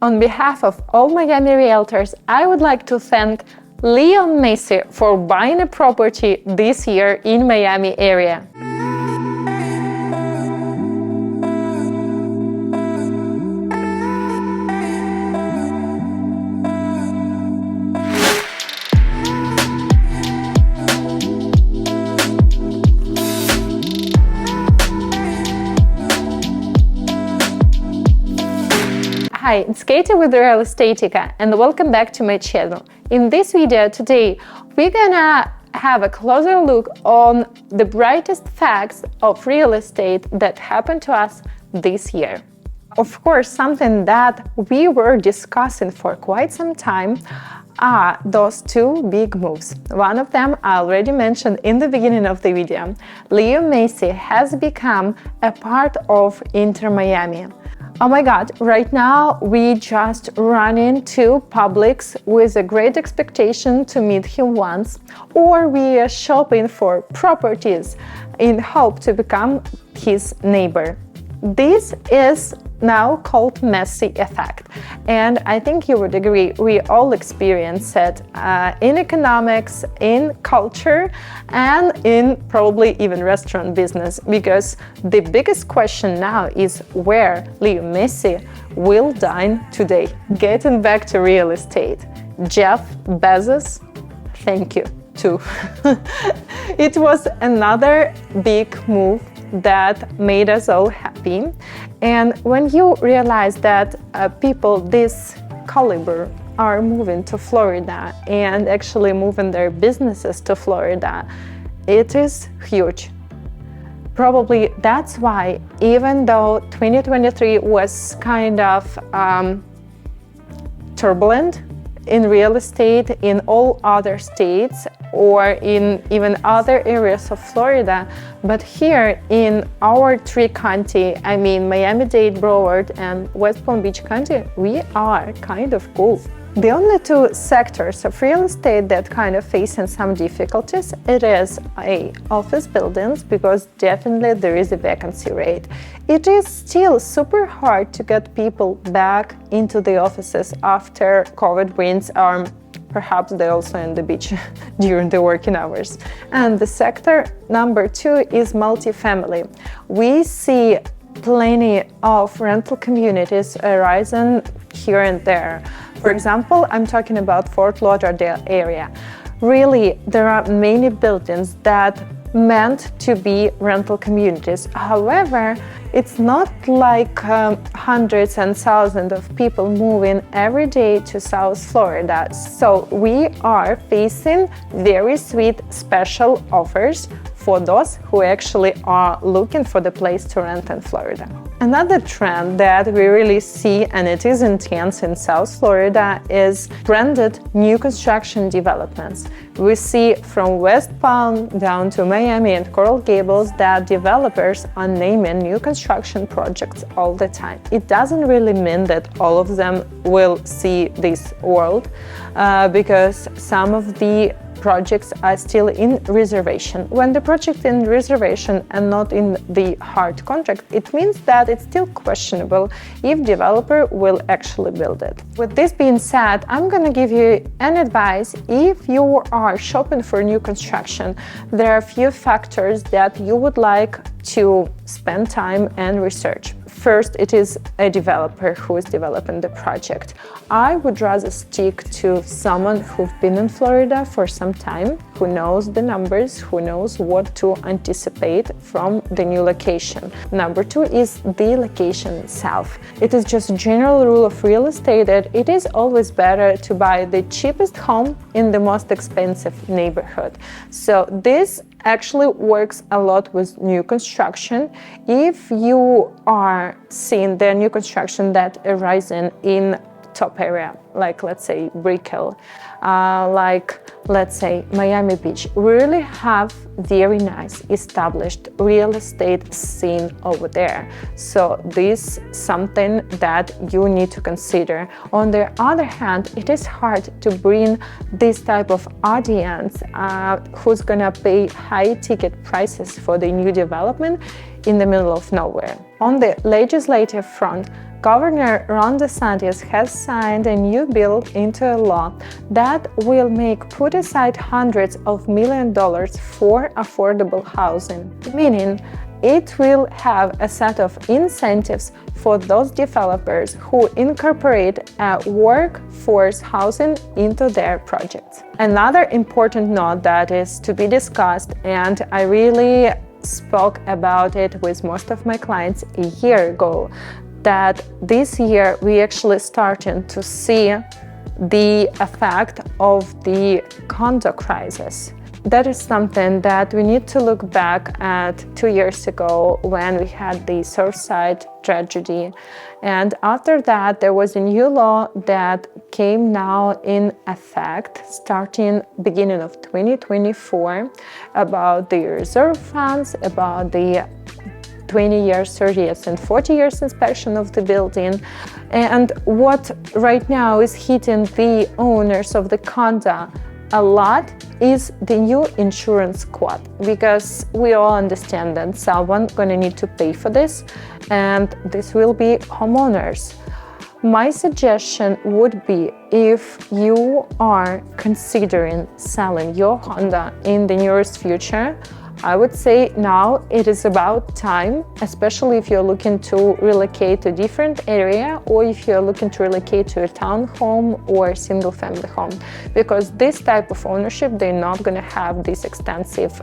On behalf of all Miami realtors, I would like to thank Messi for buying a property this year in Miami area. Hi, it's Katie with Realestatika and welcome back to my channel. In this video today, we're gonna have a closer look on the brightest facts of real estate that happened to us this year. Of course, something that we were discussing for quite some time are those two big moves. One of them I already mentioned in the beginning of the video. Messi has become a part of Inter Miami. Oh my God, right now we just run into Publix with a great expectation to meet him once, or we are shopping for properties in hope to become his neighbor. This is now called Messi effect, and I think you would agree we all experience it in economics, in culture, and in probably even restaurant business, because the biggest question now is where Leo Messi will dine today. Getting back to real estate, Jeff Bezos, thank you too. It was another big move that made us all happy. And when you realize that people this caliber are moving to Florida and actually moving their businesses to Florida, it is huge. Probably that's why, even though 2023 was kind of turbulent in real estate in all other states or in even other areas of Florida, but here in our tri-county, I mean Miami-Dade, Broward, and West Palm Beach County, we are kind of cool. The only two sectors of real estate that kind of facing some difficulties, it is office buildings, because definitely there is a vacancy rate. It is still super hard to get people back into the offices after COVID winds are perhaps they're also on the beach during the working hours. And the sector number two is multifamily. We see plenty of rental communities arising here and there. For example, I'm talking about Fort Lauderdale area. Really, there are many buildings that meant to be rental communities. However, it's not like hundreds and thousands of people moving every day to South Florida. So we are facing very sweet special offers for those who actually are looking for the place to rent in Florida. Another trend that we really see, and it is intense in South Florida, is branded new construction developments. We see from West Palm down to Miami and Coral Gables that developers are naming new construction projects all the time. It doesn't really mean that all of them will see this world, because some of the projects are still in reservation. When the project is in reservation and not in the hard contract, it means that it's still questionable if developer will actually build it. With this being said, I'm going to give you an advice. If you are shopping for new construction, there are a few factors that you would like to spend time and research. First, it is a developer who is developing the project. I would rather stick to someone who's been in Florida for some time, who knows the numbers, who knows what to anticipate from the new location. Number two is the location itself. It is just a general rule of real estate that it is always better to buy the cheapest home in the most expensive neighborhood. So this actually works a lot with new construction. If you are seeing the new construction that arising in top area, like let's say Brickell, like let's say Miami Beach, we really have very nice established real estate scene over there. So this is something that you need to consider. On the other hand, it is hard to bring this type of audience who's gonna pay high ticket prices for the new development in the middle of nowhere. On the legislative front, Governor Ron DeSantis has signed a new bill into law that will make put aside hundreds of millions of dollars for affordable housing, meaning it will have a set of incentives for those developers who incorporate workforce housing into their projects. Another important note that is to be discussed, and I really spoke about it with most of my clients a year ago, that this year we actually starting to see the effect of the condo crisis. That is something that we need to look back at 2 years ago when we had the Surfside tragedy. And after that, there was a new law that came now in effect starting beginning of 2024 about the reserve funds, about the 20 years, 30 years, and 40 years inspection of the building. And what right now is hitting the owners of the condo a lot is the new insurance quote, because we all understand that someone's gonna need to pay for this, and this will be homeowners. My suggestion would be, if you are considering selling your Honda in the nearest future, I would say now it is about time, especially if you're looking to relocate to a different area, or if you're looking to relocate to a townhome or a single family home, because this type of ownership, they're not going to have these extensive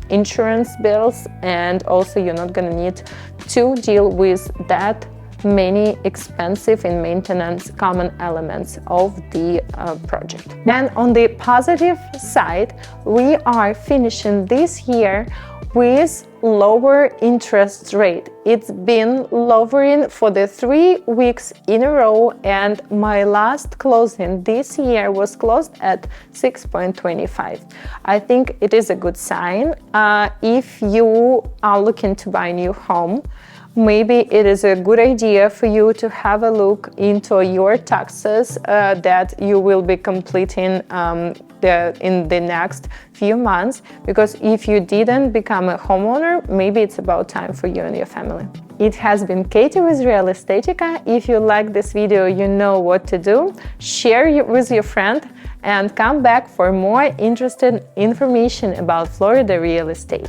insurance bills, and also you're not going to need to deal with that many expensive in maintenance common elements of the project. Then on the positive side, we are finishing this year with lower interest rate. It's been lowering for the 3 weeks in a row, and my last closing this year was closed at 6.25. I think it is a good sign. If you are looking to buy a new home, maybe it is a good idea for you to have a look into your taxes that you will be completing in the next few months, because if you didn't become a homeowner, maybe it's about time for you and your family. It has been Katie with Realestatika. If you like this video, you know what to do. Share it with your friend and come back for more interesting information about Florida real estate.